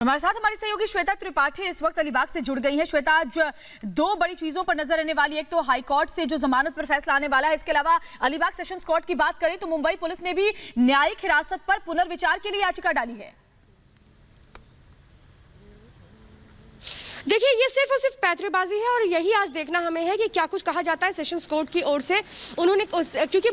हमारे साथ हमारी सहयोगी श्वेता त्रिपाठी इस वक्त अलीबाग से जुड़ गई है। श्वेता, आज दो बड़ी चीजों पर नजर रहने वाली है। एक तो हाई कोर्ट से जो जमानत पर फैसला आने वाला है, इसके अलावा अलीबाग सेशंस कोर्ट की बात करें तो मुंबई पुलिस ने भी न्यायिक हिरासत पर पुनर्विचार के लिए याचिका डाली है। देखिए, ये सिर्फ और सिर्फ पैंतरेबाजी है और यही आज देखना हमें है कि क्या कुछ कहा जाता है सेशंस कोर्ट की ओर से। उन्होंने, क्योंकि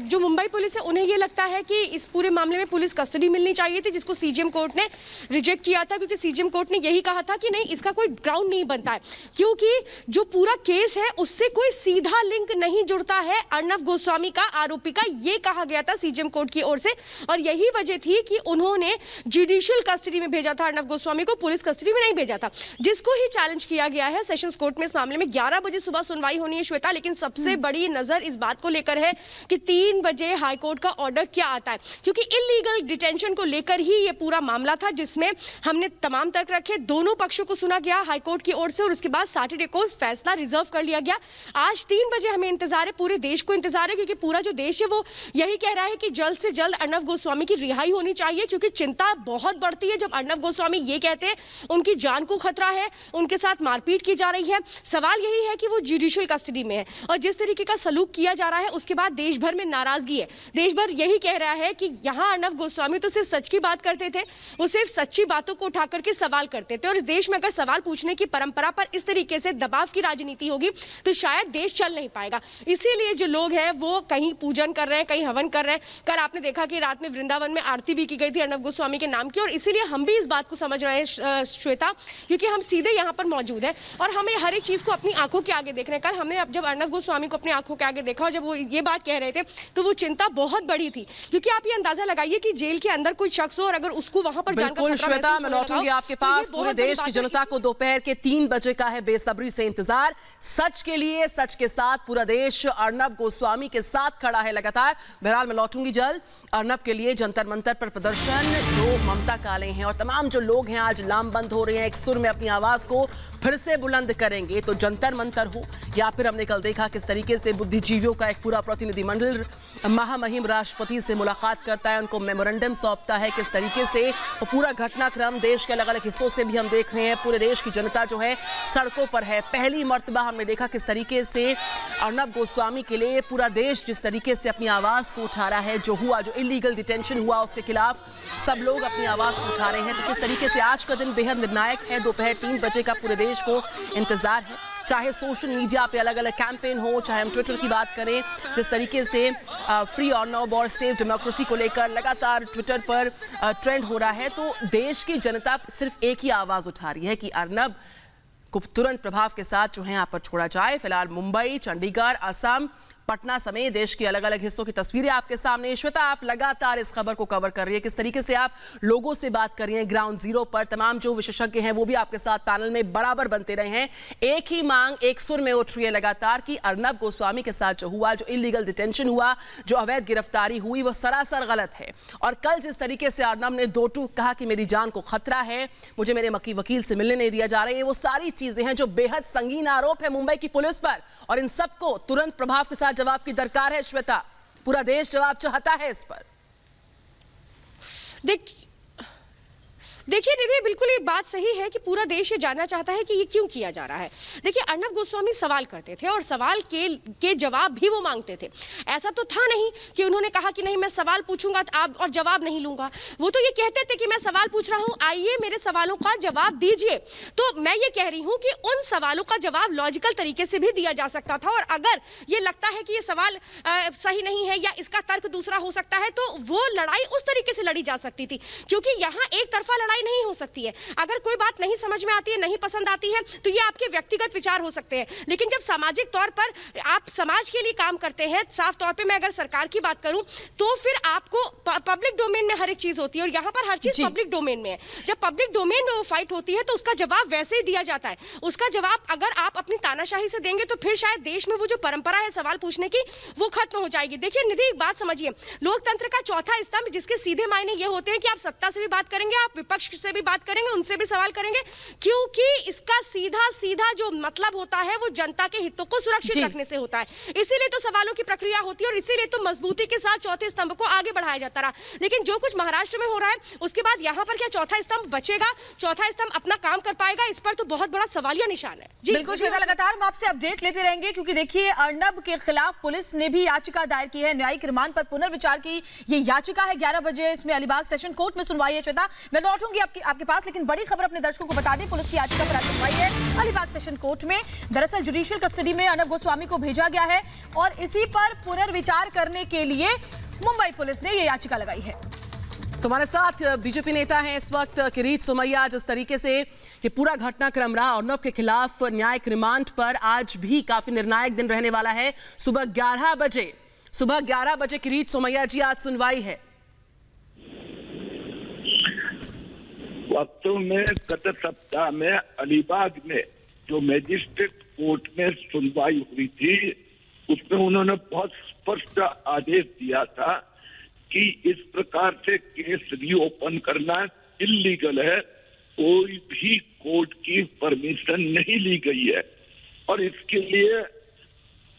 जो मुंबई पुलिस है, उन्हें ये लगता है कि इस पूरे मामले में पुलिस कस्टडी मिलनी चाहिए थी, जिसको सीजेएम कोर्ट ने रिजेक्ट किया था, क्योंकि सीजेएम कोर्ट ने यही कहा था कि नहीं, इसका कोई ग्राउंड नहीं बनता है, क्योंकि जो पूरा केस है उससे कोई सीधा लिंक नहीं जुड़ता है अर्नब गोस्वामी का, आरोपी का। ये कहा गया था सीजेएम कोर्ट की ओर से और यही वजह थी कि उन्होंने जुडिशियल कस्टडी में भेजा था अर्नब गोस्वामी को, पुलिस कस्टडी में नहीं भेजा था, जिसको ही चैलेंज किया गया है सेशंस कोर्ट में। इस मामले में 11 बजे सुबह सुनवाई होनी है श्वेता, लेकिन सबसे बड़ी नजर इस बात को लेकर है कि 3 बजे हाईकोर्ट का ऑर्डर क्या आता है, क्योंकि इलीगल डिटेंशन को लेकर ही ये पूरा मामला था, जिसमें हमने तमाम तर्क रखे, दोनों पक्षों को सुना गया हाईकोर्ट की ओर से और उसके बाद सैटरडे को फैसला रिजर्व कर लिया गया। आज 3 बजे हमें इंतजार है, पूरे देश को इंतजार है, क्योंकि पूरा जो देश है वो यही कह रहा है कि जल्द से जल्द अर्नब गोस्वामी की रिहाई होनी चाहिए, क्योंकि चिंता बहुत बढ़ती है जब अर्नब गोस्वामी ये कहते हैं उनकी जान को खतरा है, उनके साथ मारपीट की जा रही है। सवाल यही है कि वो जुडिशियल कस्टडी में है और जिस तरीके का सलूक किया जा रहा है उसके बाद देश भर में नाराजगी है। देश भर यही कह रहा है कि यहां अर्नब गोस्वामी तो सिर्फ सच की बात करते थे, वो सिर्फ सच्ची बातों को उठा करके सवाल करते थे और इस देश में अगर सवाल पूछने की परंपरा पर इस तरीके से दबाव की राजनीति होगी तो शायद देश चल नहीं पाएगा। इसीलिए जो लोग हैं वो कहीं पूजन कर रहे हैं, कहीं हवन कर रहे हैं। कल आपने देखा कि रात में वृंदावन में आरती भी की गई थी अर्नब गोस्वामी के नाम की और इसीलिए हम भी इस बात को समझ रहे हैं श्वेता, क्योंकि हम सीधे यहाँ पर मौजूद है और हमें हर एक चीज को अपनी आंखों के आगे देख रहे हैं। कल हमने जब अर्नब गोस्वामी को अपनी आंखों के आगे देखा और जब वो ये बात कह रहे थे तो वो चिंता बहुत बड़ी थी, क्योंकि आप ये अंदाजा लगाइए कि जेल के अंदर कोई शख्स हो और अगर उसको वहां पर जान का खतरा श्वेता, मैं लौटूंगी आपके पास। पूरे देश की जनता को दोपहर के 3 बजे का है बेसब्री से इंतजार, सच के लिए, सच के साथ पूरा देश अर्नब गोस्वामी के साथ खड़ा है लगातार। बहरहाल मैं लौटूंगी जल्द। अर्नब के लिए जंतर मंतर पर प्रदर्शन जो ममता काले हैं और तमाम जो लोग हैं आज लामबंद हो रहे हैं, एक सुर में अपनी आवाज को फिर से बुलंद करेंगे, तो जंतर मंतर हो या फिर हमने कल देखा किस तरीके से बुद्धिजीवियों का एक पूरा प्रतिनिधिमंडल महामहिम राष्ट्रपति से मुलाकात करता है, उनको मेमोरेंडम सौंपता है, किस तरीके से वो पूरा घटनाक्रम देश के अलग अलग हिस्सों से भी हम देख रहे हैं। पूरे देश की जनता जो है सड़कों पर है। पहली मर्तबा हमने देखा किस तरीके से अर्नब गोस्वामी के लिए पूरा देश जिस तरीके से अपनी आवाज को उठा रहा है। जो हुआ, जो इलीगल डिटेंशन हुआ उसके खिलाफ सब लोग अपनी आवाज को उठा रहे हैं। तो किस तरीके से आज का दिन बेहद निर्णायक है। दोपहर 3 बजे का पूरे देश को इंतजार है। चाहे सोशल मीडिया पे अलग अलग कैंपेन हो, चाहे हम ट्विटर की बात करें, जिस तरीके से फ्री अर्नब और सेव डेमोक्रेसी को लेकर लगातार ट्विटर पर ट्रेंड हो रहा है, तो देश की जनता सिर्फ एक ही आवाज उठा रही है कि अर्नब को तुरंत प्रभाव के साथ जो है यहाँ पर छोड़ा जाए। फिलहाल मुंबई, चंडीगढ़, असम, पटना समेत देश के अलग अलग हिस्सों की तस्वीरें आपके सामने। श्वेता, आप लगातार इस खबर को कवर कर रही है, किस तरीके से आप लोगों से बात कर रही हैं ग्राउंड जीरो पर। तमाम जो विशेषज्ञ हैं वो भी आपके साथ पैनल में बराबर बनते रहे हैं। एक ही मांग एक सुर में उठ रही है लगातार कि अर्नब गोस्वामी के साथ जो हुआ, जो इलीगल डिटेंशन हुआ, जो अवैध गिरफ्तारी हुई, वो सरासर गलत है। और कल जिस तरीके से अर्नब ने दो टूक कहा कि मेरी जान को खतरा है, मुझे मेरे वकील से मिलने नहीं दिया जा रहा है, वो सारी चीजें हैं जो बेहद संगीन आरोप है मुंबई की पुलिस पर और इन सबको तुरंत प्रभाव के साथ जवाब की दरकार है। श्वेता, पूरा देश जवाब चाहता है इस पर। देखिए निधि, बिल्कुल ये बात सही है कि पूरा देश ये जानना चाहता है कि ये क्यों किया जा रहा है। देखिए, अर्नब गोस्वामी सवाल करते थे और सवाल के जवाब भी वो मांगते थे। ऐसा तो था नहीं कि उन्होंने कहा कि नहीं मैं सवाल पूछूंगा आप और जवाब नहीं लूंगा। वो तो ये कहते थे कि मैं सवाल पूछ रहा हूं, आइए मेरे सवालों का जवाब दीजिए। तो मैं ये कह रही हूं कि उन सवालों का जवाब लॉजिकल तरीके से भी दिया जा सकता था और अगर ये लगता है कि ये सवाल सही नहीं है या इसका तर्क दूसरा हो सकता है तो वो लड़ाई उस तरीके से लड़ी जा सकती थी, क्योंकि यहाँ एक तरफा लड़ाई नहीं हो सकती है। अगर कोई बात नहीं समझ में आती है, नहीं पसंद आती है तो ये आपके व्यक्तिगत विचार हो सकते हैं, लेकिन जब सामाजिक तौर पर आप समाज के लिए काम करते हैं, साफ तौर पे मैं अगर सरकार की बात करूं तो फिर आपको पब्लिक डोमेन में हर एक चीज होती है और यहाँ पर हर चीज पब्लिक डोमेन में है। जब पब्लिक डोमेन में वो फाइट होती है तो उसका जवाब वैसे ही दिया जाता है। उसका जवाब अगर आप अपनी तानाशाही से देंगे तो फिर शायद देश में वो जो परंपरा है सवाल पूछने की वो खत्म हो जाएगी। देखिए निधि, एक बात समझिए, लोकतंत्र का चौथा स्तंभ जिसके सीधे मायने ये होते हैं कि आप सत्ता से भी बात करेंगे, आप विपक्ष विपक्ष से भी बात करेंगे, उनसे भी सवाल करेंगे, क्योंकि इसका सीधा सीधा जो मतलब होता है वो जनता के हितों को सुरक्षित रखने से होता है। इसीलिए तो सवालों की प्रक्रिया होती है और इसीलिए तो मजबूती के साथ चौथे स्तंभ को आगे बढ़ाया जाता रहा। लेकिन जो कुछ महाराष्ट्र में हो रहा है, उसके बाद यहाँ पर क्या चौथा स्तंभ बचेगा, चौथा स्तंभ अपना काम कर पाएगा, इस पर तो बहुत बड़ा सवालिया निशान है। जी बिल्कुल श्वेता, लगातार हम आपसे अपडेट लेते रहेंगे, क्योंकि देखिए अर्नब के खिलाफ पुलिस ने भी याचिका दायर की है, न्यायिक रिमांड पर पुनर्विचार की ये याचिका है। 11 बजे इसमें अलीबाग सेशन कोर्ट में सुनवाई है। श्वेता, मैं लौटूंगी आपके पास, लेकिन बड़ी खबर अपने दर्शकों को बता दें, पुलिस की याचिका पर आज सुनवाई है अलीबाग सेशन कोर्ट में। दरअसल जुडिशियल कस्टडी में अर्नब गोस्वामी को भेजा गया है और इसी पर पुनर्विचार करने के लिए मुंबई पुलिस ने ये याचिका लगाई है। तुम्हारे साथ बीजेपी नेता हैं इस वक्त किरीट सोमैया। जिस तरीके से ये पूरा घटनाक्रम रहा, अर्नब के खिलाफ न्यायिक रिमांड पर आज भी काफी निर्णायक दिन रहने वाला है। सुबह 11 बजे किरीट सोमैया जी आज सुनवाई है। वास्तव में गत सप्ताह में अलीबाग में जो मैजिस्ट्रेट कोर्ट में सुनवाई हुई थी, उसमें उन्होंने बहुत स्पष्ट आदेश दिया था कि इस प्रकार से केस रीओपन करना इल्लीगल है, कोई भी कोर्ट की परमिशन नहीं ली गई है और इसके लिए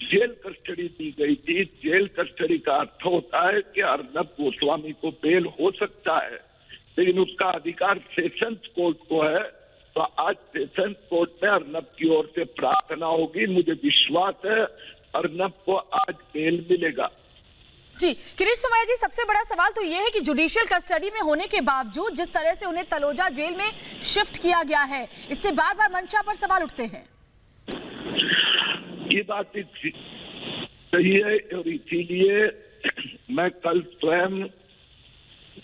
जेल कस्टडी दी गई थी। जेल कस्टडी का अर्थ होता है कि अर्नब गोस्वामी को बेल हो सकता है, लेकिन उसका अधिकार सेशंस कोर्ट को है। तो आज सेशंस कोर्ट में अर्नब की ओर से प्रार्थना होगी। मुझे विश्वास है अर्नब को आज बेल मिलेगा। जी किरीट सोमैया जी, सबसे बड़ा सवाल तो यह है कि जुडिशियल कस्टडी में होने के बावजूद जिस तरह से उन्हें तलोजा जेल में शिफ्ट किया गया है, इससे बार बार मंशा पर सवाल उठते हैं। ये बात सही है और इसीलिए मैं कल स्वयं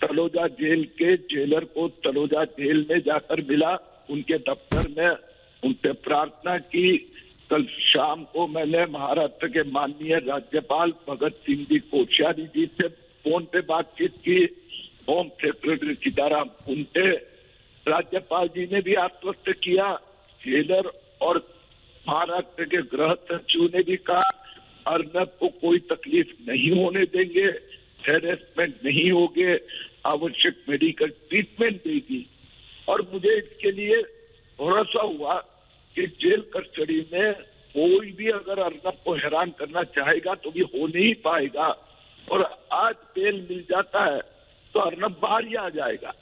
तलोजा जेल के जेलर को तलोजा जेल में जाकर मिला, उनके दफ्तर में उनसे प्रार्थना की। कल शाम को मैंने महाराष्ट्र के माननीय राज्यपाल भगत सिंह जी कोश्यारी जी से फोन पे बातचीत की। होम सेक्रेटरी सीताराम कुंटे, राज्यपाल जी ने भी आश्वस्त किया। जेलर और महाराष्ट्र के गृह सचिव ने भी कहा अर्नब को कोई तकलीफ नहीं होने देंगे, हेरेसमेंट नहीं होगे, आवश्यक मेडिकल ट्रीटमेंट देगी। और मुझे इसके लिए भरोसा हुआ कि जेल कस्टडी में कोई भी अगर अर्नब को हैरान करना चाहेगा तो भी हो नहीं पाएगा और आज बेल मिल जाता है तो अर्नब बाहर ही आ जाएगा।